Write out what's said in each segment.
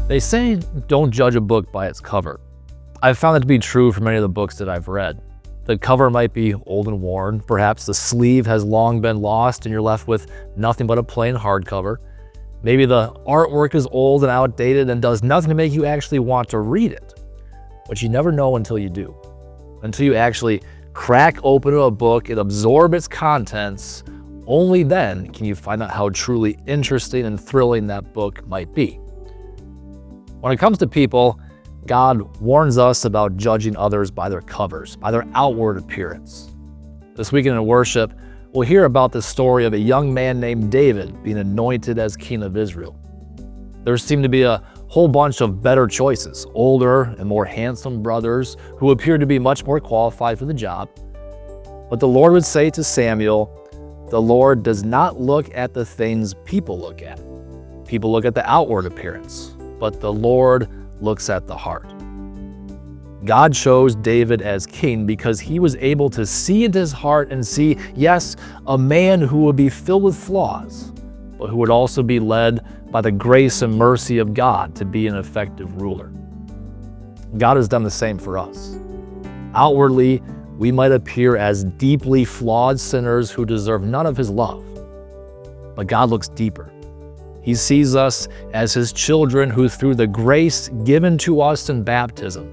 They say don't judge a book by its cover. I've found that to be true for many of the books that I've read. The cover might be old and worn, perhaps the sleeve has long been lost and you're left with nothing but a plain hardcover. Maybe the artwork is old and outdated and does nothing to make you actually want to read it. But you never know until you do. Until you actually crack open a book and absorb its contents, only then can you find out how truly interesting and thrilling that book might be. When it comes to people, God warns us about judging others by their covers, by their outward appearance. This weekend in worship, we'll hear about the story of a young man named David being anointed as king of Israel. There seemed to be a whole bunch of better choices, older and more handsome brothers who appeared to be much more qualified for the job. But the Lord would say to Samuel, "The Lord does not look at the things people look at. People look at the outward appearance, but the Lord looks at the heart." God chose David as king because he was able to see into his heart and see, yes, a man who would be filled with flaws, but who would also be led by the grace and mercy of God to be an effective ruler. God has done the same for us. Outwardly, we might appear as deeply flawed sinners who deserve none of his love, but God looks deeper. He sees us as his children who, through the grace given to us in baptism,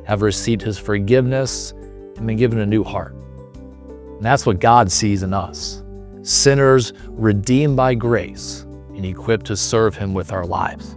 have received his forgiveness and been given a new heart. And that's what God sees in us, sinners redeemed by grace and equipped to serve him with our lives.